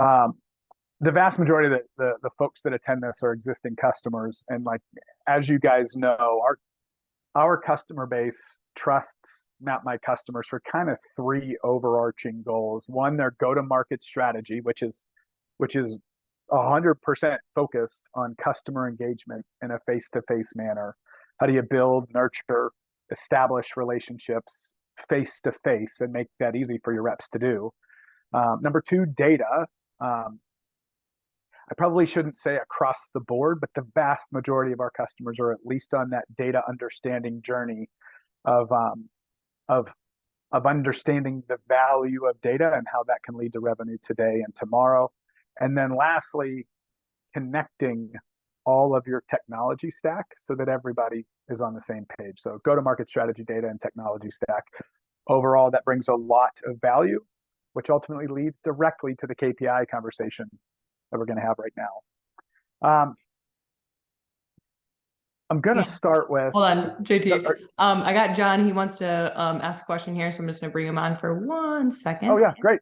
Um, the vast majority of the folks that attend this are existing customers, and like as you guys know, our customer base trusts Map My Customers for kind of three overarching goals. One, their go-to-market strategy, which is 100% focused on customer engagement in a face-to-face manner. How do you build, nurture, establish relationships face to face and make that easy for your reps to do? Number two, data. I probably shouldn't say across the board, but the vast majority of our customers are at least on that data understanding journey of of of understanding the value of data and how that can lead to revenue today and tomorrow. And then lastly, connecting all of your technology stack so that everybody is on the same page. So go-to-market strategy, data, and technology stack. Overall, that brings a lot of value, which ultimately leads directly to the KPI conversation that we're going to have right now. I'm going to start with. Hold on, JT. I got John. He wants to ask a question here, so I'm just going to bring him on for 1 second. Oh, yeah, great.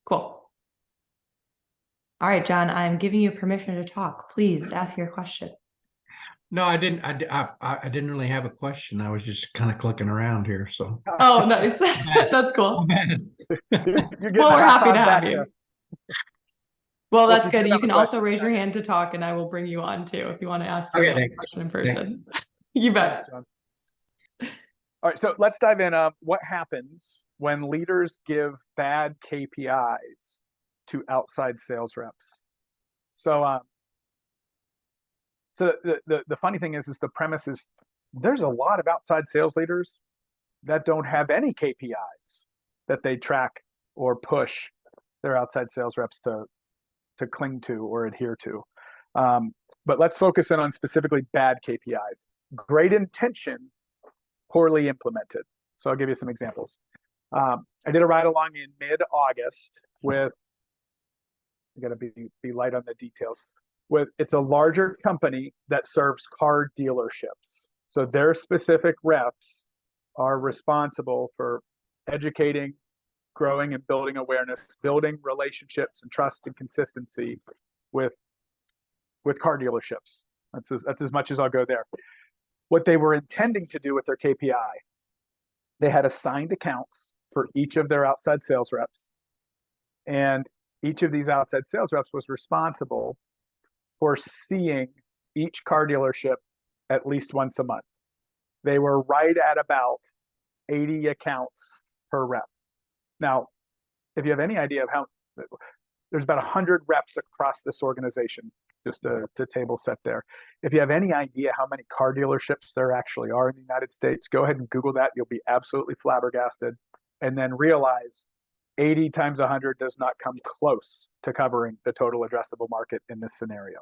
Cool. All right, John, I'm giving you permission to talk. Please ask your question. No, I didn't. I didn't really have a question. I was just kind of clicking around here. So. Oh, nice. That's cool. Well, we're happy to have you. Well, that's good. You can also raise your hand to talk, and I will bring you on too if you want to ask a question in person. You bet. All right, so let's dive in. What happens when leaders give bad KPIs to outside sales reps? So, the funny thing is the premise is there's a lot of outside sales leaders that don't have any KPIs that they track or push their outside sales reps to cling to or adhere to. But let's focus in on specifically bad KPIs. Great intention, poorly implemented. So I'll give you some examples. I did a ride along in mid-August with, I gotta be light on the details. It's a larger company that serves car dealerships. So their specific reps are responsible for educating, growing and building awareness, building relationships and trust and consistency with car dealerships. That's as much as I'll go there. What they were intending to do with their KPI, they had assigned accounts for each of their outside sales reps. And each of these outside sales reps was responsible for seeing each car dealership at least once a month. They were right at about 80 accounts per rep. Now, if you have any idea of how, there's about 100 reps across this organization, just to table set there. If you have any idea how many car dealerships there actually are in the United States, go ahead and Google that. You'll be absolutely flabbergasted. And then realize 80 times 100 does not come close to covering the total addressable market in this scenario.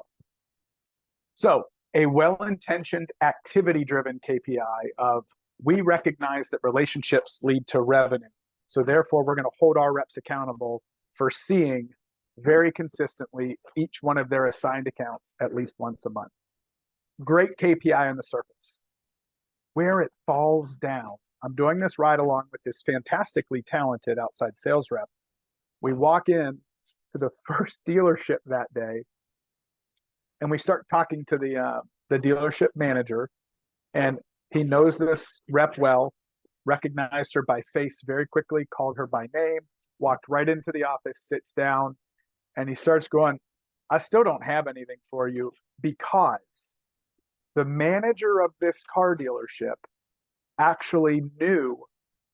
So a well-intentioned, activity-driven KPI of we recognize that relationships lead to revenue. So therefore, we're going to hold our reps accountable for seeing very consistently each one of their assigned accounts at least once a month. Great KPI on the surface. Where it falls down, I'm doing this ride along with this fantastically talented outside sales rep. We walk in to the first dealership that day, and we start talking to the dealership manager, and he knows this rep well, recognized her by face very quickly, called her by name, walked right into the office, sits down, and he starts going, I still don't have anything for you because the manager of this car dealership actually knew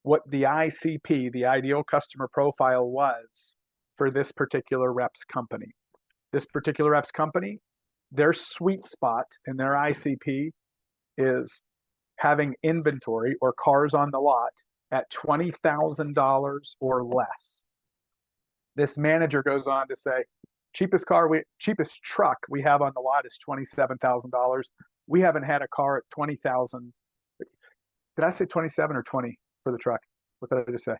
what the ICP, the ideal customer profile, was for this particular rep's company. This particular rep's company, their sweet spot in their ICP is having inventory or cars on the lot at $20,000 or less. This manager goes on to say, cheapest cheapest truck we have on the lot is $27,000. We haven't had a car at 20,000. Did I say 27 or 20 for the truck? What did I just say?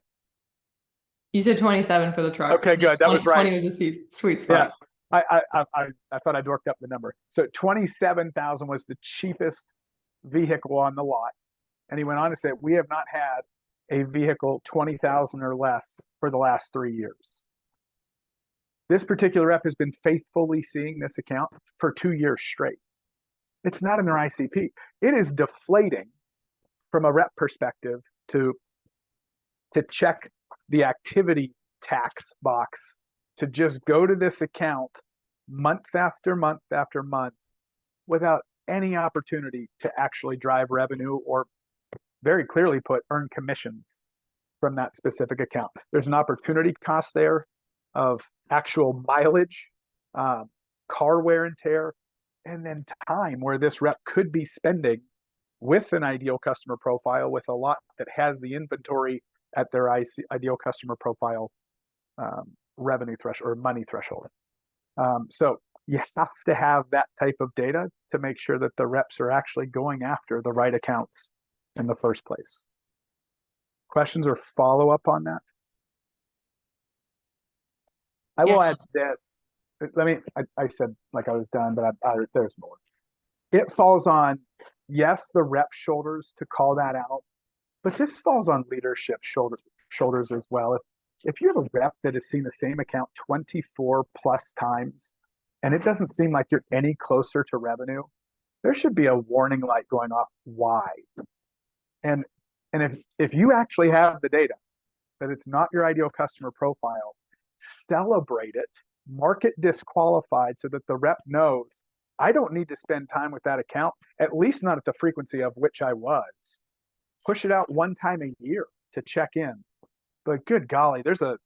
You said 27 for the truck. Okay, good. That was right. 20 was a sweet spot. Yeah, I thought I'd worked up the number. So 27,000 was the cheapest vehicle on the lot. And he went on to say, we have not had a vehicle 20,000 or less for the last 3 years. This particular rep has been faithfully seeing this account for 2 years straight. It's not in their ICP. It is deflating from a rep perspective to check the activity tax box, to just go to this account month after month after month without any opportunity to actually drive revenue or, very clearly put, earn commissions from that specific account. There's an opportunity cost there of actual mileage, car wear and tear, and then time where this rep could be spending with an ideal customer profile, with a lot that has the inventory at their ideal customer profile revenue threshold or money threshold. So you have to have that type of data to make sure that the reps are actually going after the right accounts in the first place. Questions or follow up on that? I will add this. I said like I was done, but there's more. It falls on, yes, the rep shoulders to call that out, but this falls on leadership shoulders as well. If you're the rep that has seen the same account 24 plus times, and it doesn't seem like you're any closer to revenue, there should be a warning light going off. Why? And if you actually have the data that it's not your ideal customer profile, celebrate it, mark it disqualified so that the rep knows I don't need to spend time with that account, at least not at the frequency of which I was. Push it out one time a year to check in. But good golly, there's a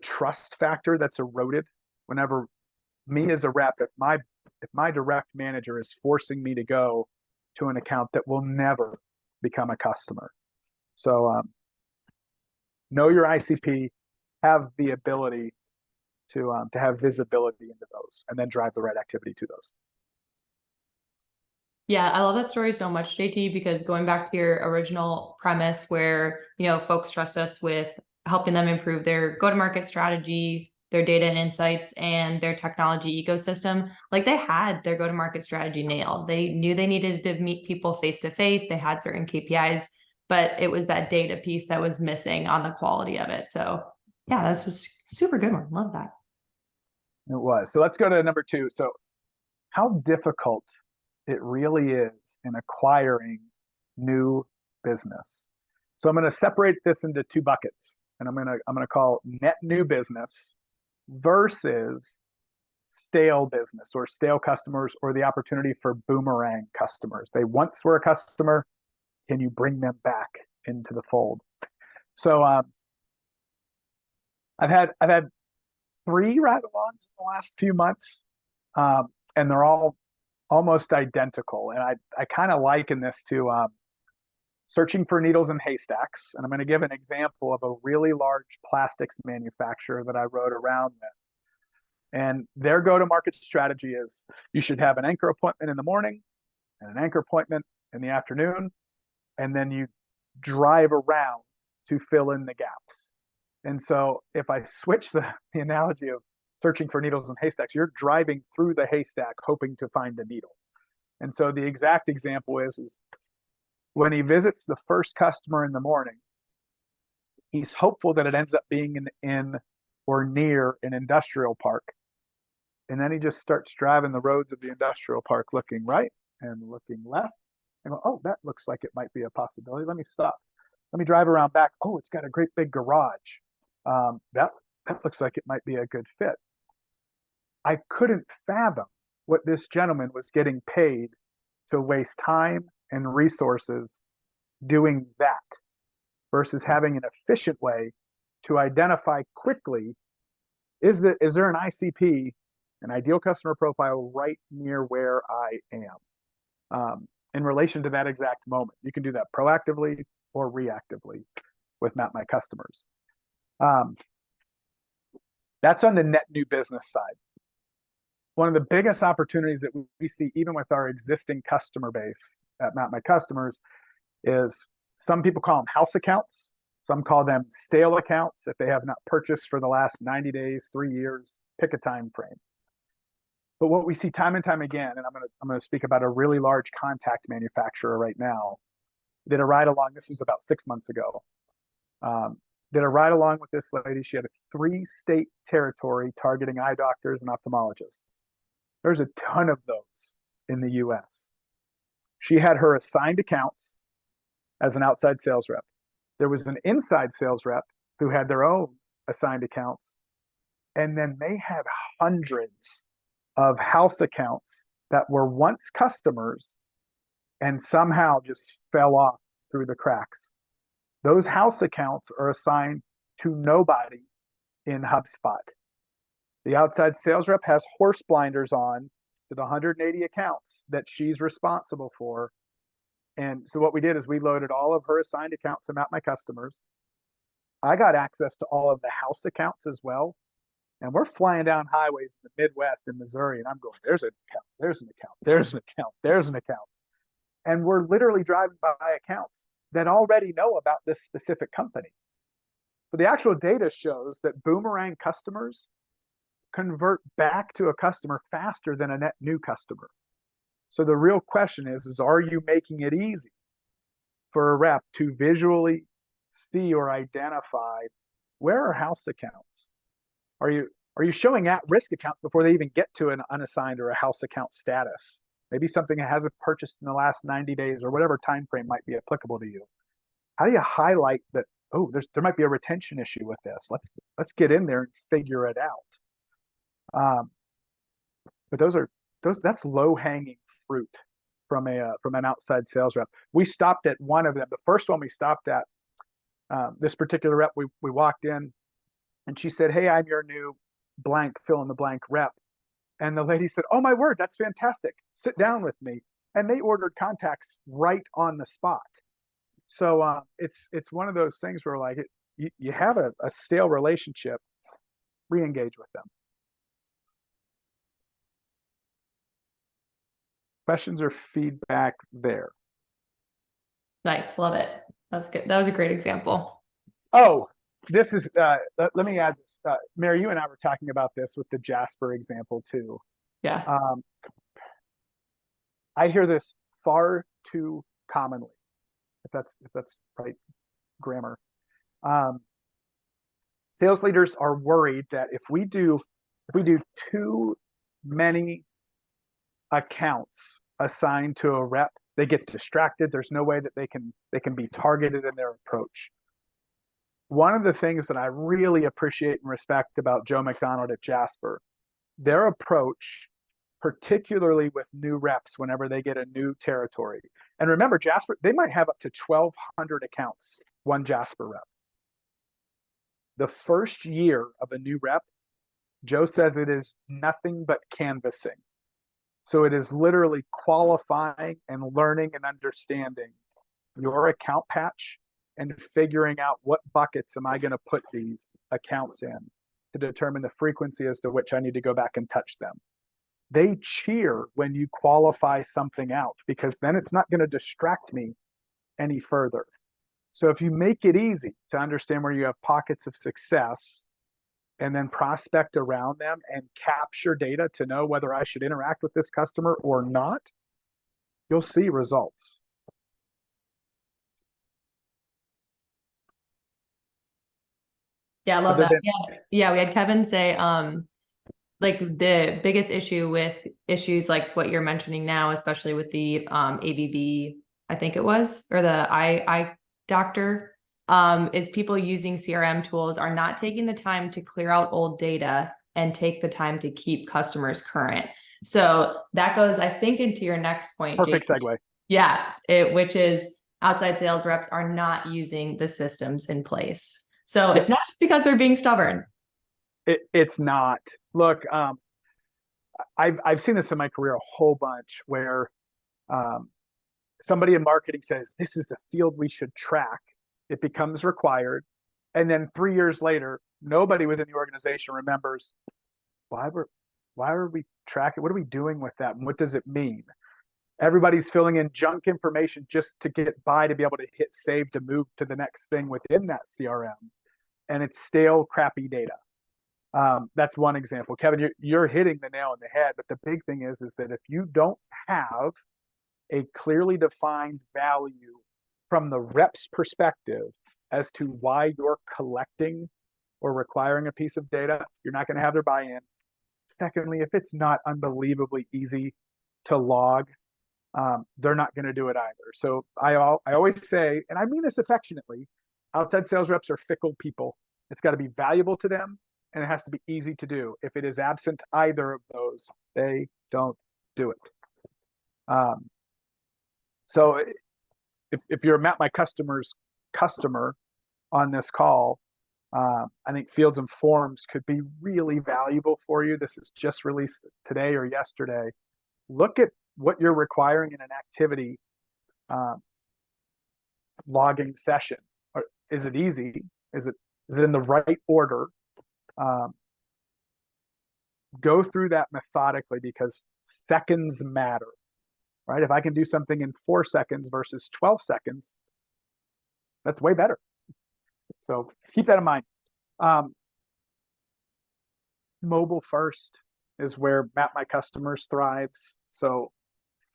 trust factor that's eroded whenever me as a rep, if my direct manager is forcing me to go to an account that will never become a customer. So know your ICP, have the ability to have visibility into those, and then drive the right activity to those. Yeah, I love that story so much, JT, because going back to your original premise where, folks trust us with helping them improve their go-to-market strategy, their data and insights, and their technology ecosystem, like they had their go-to-market strategy nailed. They knew they needed to meet people face-to-face. They had certain KPIs, but it was that data piece that was missing on the quality of it. So yeah, that's was super good one. Love that. It was. So let's go to number 2. So how difficult it really is in acquiring new business. So I'm going to separate this into 2 buckets, and I'm going to call net new business versus stale business or stale customers, or the opportunity for boomerang customers. They once were a customer. Can you bring them back into the fold? So I've had 3 ride-alongs in the last few months, and they're all almost identical. And I kind of liken this to searching for needles in haystacks. And I'm going to give an example of a really large plastics manufacturer that I rode around with. And their go-to-market strategy is you should have an anchor appointment in the morning and an anchor appointment in the afternoon, and then you drive around to fill in the gaps. And so if I switch the analogy of searching for needles in haystacks, you're driving through the haystack hoping to find a needle. And so the exact example is when he visits the first customer in the morning, he's hopeful that it ends up being in or near an industrial park. And then he just starts driving the roads of the industrial park, looking right and looking left, and go, oh, that looks like it might be a possibility. Let me stop. Let me drive around back. Oh, it's got a great big garage. That looks like it might be a good fit. I couldn't fathom what this gentleman was getting paid to waste time and resources doing that versus having an efficient way to identify quickly, is there an ICP, an ideal customer profile, right near where I am in relation to that exact moment. You can do that proactively or reactively with Map My Customers. That's on the net new business side. One of the biggest opportunities that we see, even with our existing customer base at Map My Customers, is some people call them house accounts. Some call them stale accounts if they have not purchased for the last 90 days, 3 years, pick a time frame. But what we see time and time again, and I'm going to speak about a really large contact manufacturer right now, did a ride along. This was about 6 months ago. did a ride along with this lady. She had a 3-state territory targeting eye doctors and ophthalmologists. There's a ton of those in the US. She had her assigned accounts as an outside sales rep. There was an inside sales rep who had their own assigned accounts. And then they had hundreds of house accounts that were once customers and somehow just fell off through the cracks. Those house accounts are assigned to nobody in HubSpot. The outside sales rep has horse blinders on to the 180 accounts that she's responsible for. And so what we did is we loaded all of her assigned accounts to map my customers. I got access to all of the house accounts as well. And we're flying down highways in the Midwest in Missouri, and I'm going, there's an account, there's an account, there's an account, there's an account. And we're literally driving by accounts that already know about this specific company. So the actual data shows that boomerang customers convert back to a customer faster than a net new customer. So the real question is are you making it easy for a rep to visually see or identify where are house accounts? Are you showing at-risk accounts before they even get to an unassigned or a house account status? Maybe something that hasn't purchased in the last 90 days or whatever time frame might be applicable to you. How do you highlight that, oh, there might be a retention issue with this? Let's get in there and figure it out. But that's low-hanging fruit from an outside sales rep. We stopped at one of them. The first one we stopped at, this particular rep, we walked in and she said, "Hey, I'm your new blank, fill in the blank rep." And the lady said, "Oh my word, that's fantastic. Sit down with me." And they ordered contacts right on the spot. So it's one of those things where like you have a stale relationship, re-engage with them. Questions or feedback there? Nice, love it. That's good. That was a great example. Oh, this is let me add this. Mary, you and I were talking about this with the Jasper example too. Yeah. I hear this far too commonly, if that's right grammar. Sales leaders are worried that if we do too many accounts assigned to a rep, they get distracted. There's no way that they can be targeted in their approach. One of the things that I really appreciate and respect about Joe McDonald at Jasper, their approach, particularly with new reps whenever they get a new territory. And remember, Jasper, they might have up to 1,200 accounts, one Jasper rep. The first year of a new rep, Joe says it is nothing but canvassing. So it is literally qualifying and learning and understanding your account patch and figuring out what buckets am I going to put these accounts in to determine the frequency as to which I need to go back and touch them. They cheer when you qualify something out because then it's not going to distract me any further. So if you make it easy to understand where you have pockets of success and then prospect around them and capture data to know whether I should interact with this customer or not, you'll see results. Yeah, I love that. Yeah, we had Kevin say, like the biggest issue with issues like what you're mentioning now, especially with the ABB, I think it was, or the eye doctor, is people using CRM tools are not taking the time to clear out old data and take the time to keep customers current. So that goes, I think, into your next point. Perfect segue. Yeah, which is outside sales reps are not using the systems in place. So it's not just because they're being stubborn. It's not. Look, I've seen this in my career a whole bunch where somebody in marketing says, this is a field we should track. It becomes required. And then 3 years later, nobody within the organization remembers, why were we tracking? What are we doing with that? And what does it mean? Everybody's filling in junk information just to get by, to be able to hit save to move to the next thing within that CRM. And it's stale, crappy data. That's one example. Kevin, you're hitting the nail on the head. But the big thing is that if you don't have a clearly defined value from the rep's perspective as to why you're collecting or requiring a piece of data, you're not going to have their buy-in. Secondly, if it's not unbelievably easy to log, they're not going to do it either. So I always say, and I mean this affectionately, outside sales reps are fickle people. It's got to be valuable to them, and it has to be easy to do. If it is absent either of those, they don't do it. So if you're Map My Customer's customer on this call, I think Fields and Forms could be really valuable for you. This is just released today or yesterday. Look at what you're requiring in an activity logging session. Or is it easy? Is it in the right order? Go through that methodically, because seconds matter, right? If I can do something in 4 seconds versus 12 seconds, that's way better. So keep that in mind. Mobile first is where Map My Customers thrives. So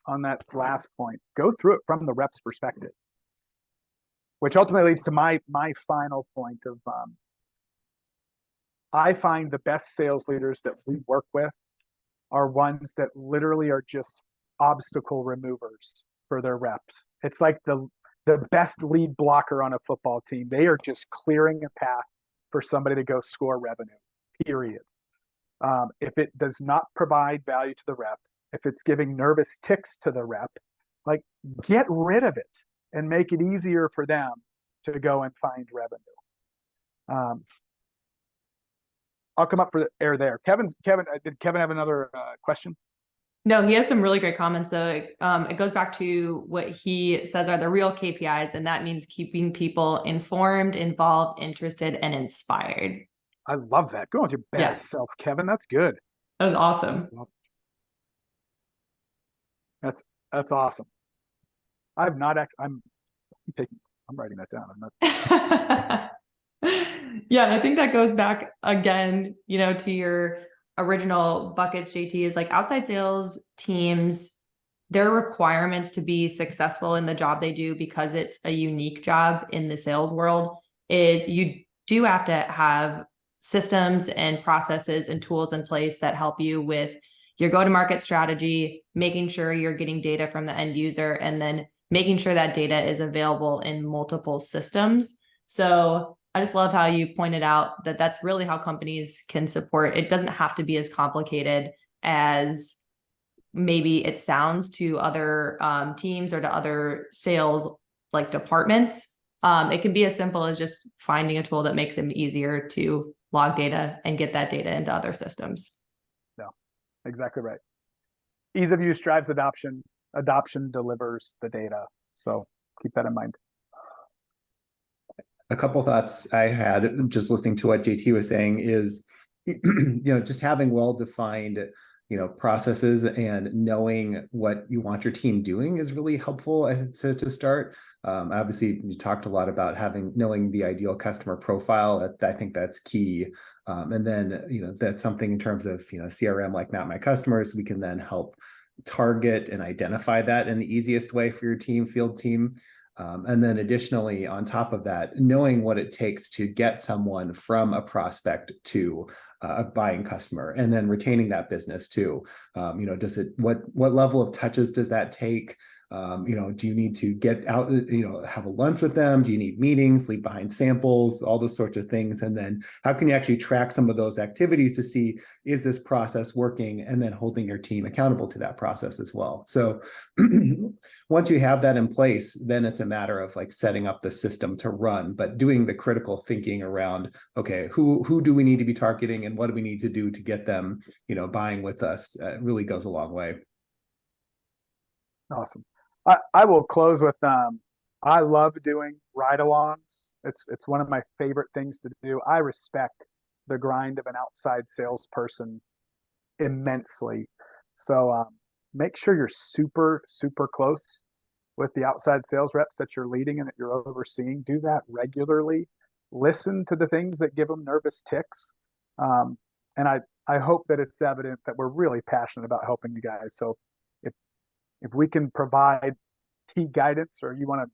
on that last point, go through it from the rep's perspective, which ultimately leads to my final point of I find the best sales leaders that we work with are ones that literally are just obstacle removers for their reps. It's like the best lead blocker on a football team. They are just clearing a path for somebody to go score revenue, period. If it does not provide value to the rep, if it's giving nervous ticks to the rep, like, get rid of it and make it easier for them to go and find revenue. I'll come up for the air there. Kevin, did Kevin have another question? No, he has some really great comments though. It goes back to what he says are the real KPIs, and that means keeping people informed, involved, interested, and inspired. I love that. Go with your bad self, Kevin. That's good. That was awesome. That's awesome. I'm writing that down. I'm not. Yeah, and I think that goes back again, to your original buckets, JT, is like outside sales teams, their requirements to be successful in the job they do, because it's a unique job in the sales world, is you do have to have systems and processes and tools in place that help you with your go-to-market strategy, making sure you're getting data from the end user, and then making sure that data is available in multiple systems. So I just love how you pointed out that that's really how companies can support. It doesn't have to be as complicated as maybe it sounds to other teams or to other sales like departments. It can be as simple as just finding a tool that makes it easier to log data and get that data into other systems. No, exactly right. Ease of use drives adoption. Adoption delivers the data. So keep that in mind. A couple thoughts I had just listening to what JT was saying is, just having well-defined, processes and knowing what you want your team doing is really helpful to start. Obviously, you talked a lot about knowing the ideal customer profile. I think that's key. And then, that's something in terms of, CRM like Map My Customers, we can then help target and identify that in the easiest way for your field team. And then additionally, on top of that, knowing what it takes to get someone from a prospect to a buying customer, and then retaining that business too. What level of touches does that take? Do you need to get out, have a lunch with them? Do you need meetings, leave behind samples, all those sorts of things? And then how can you actually track some of those activities to see, is this process working? And then holding your team accountable to that process as well. So once you have that in place, then it's a matter of like setting up the system to run, but doing the critical thinking around, okay, who do we need to be targeting and what do we need to do to get them, buying with us, really goes a long way. Awesome. I will close with I love doing ride-alongs. It's one of my favorite things to do. I respect the grind of an outside salesperson immensely. So make sure you're super, super close with the outside sales reps that you're leading and that you're overseeing. Do that regularly. Listen to the things that give them nervous ticks. And I hope that it's evident that we're really passionate about helping you guys. So if we can provide key guidance, or you want to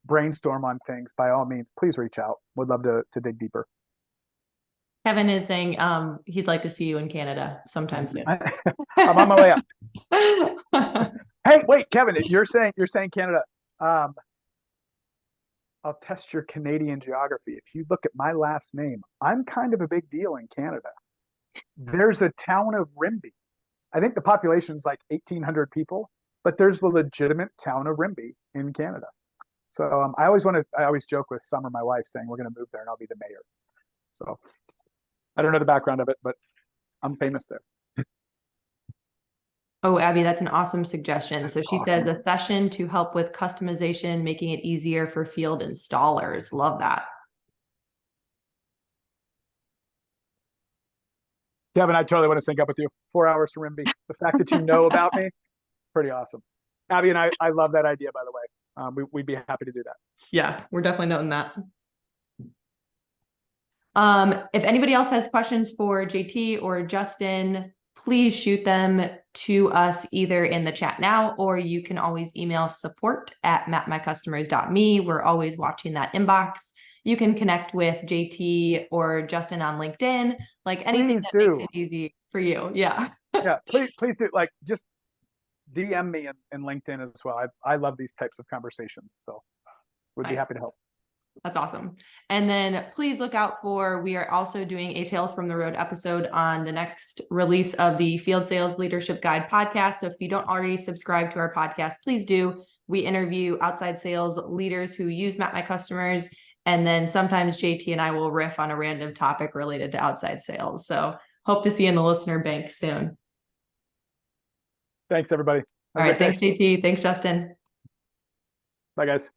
brainstorm on things, by all means, please reach out. Would love to dig deeper. Kevin is saying he'd like to see you in Canada sometime soon. I'm on my way up. Hey, wait, Kevin, you're saying Canada. I'll test your Canadian geography. If you look at my last name, I'm kind of a big deal in Canada. There's a town of Rimbey. I think the population is like 1,800 people, but there's the legitimate town of Rimbey in Canada. So I always joke with Summer, my wife, saying we're going to move there and I'll be the mayor. So I don't know the background of it, but I'm famous there. Oh, Abby, that's an awesome suggestion. So she says Awesome. a session to help with customization, making it easier for field installers. Love that. Kevin, I totally want to sync up with you. 4 hours to Rimby. The fact that you know about me, pretty awesome. Abby and I love that idea, by the way. We'd be happy to do that. Yeah, we're definitely noting that. If anybody else has questions for JT or Justin, please shoot them to us either in the chat now, or you can always email support@mapmycustomers.me. We're always watching that inbox. You can connect with JT or Justin on LinkedIn, like anything that makes it easy for you. Yeah. Yeah, please do. Like, just DM me in LinkedIn as well. I love these types of conversations, so would be happy to help. That's awesome. And then please look out we are also doing a Tales from the Road episode on the next release of the Field Sales Leadership Guide podcast. So if you don't already subscribe to our podcast, please do. We interview outside sales leaders who use Map My Customers. And then sometimes JT and I will riff on a random topic related to outside sales. So hope to see you in the listener bank soon. Thanks, everybody. All right. Thanks, JT. Thanks, Justin. Bye, guys.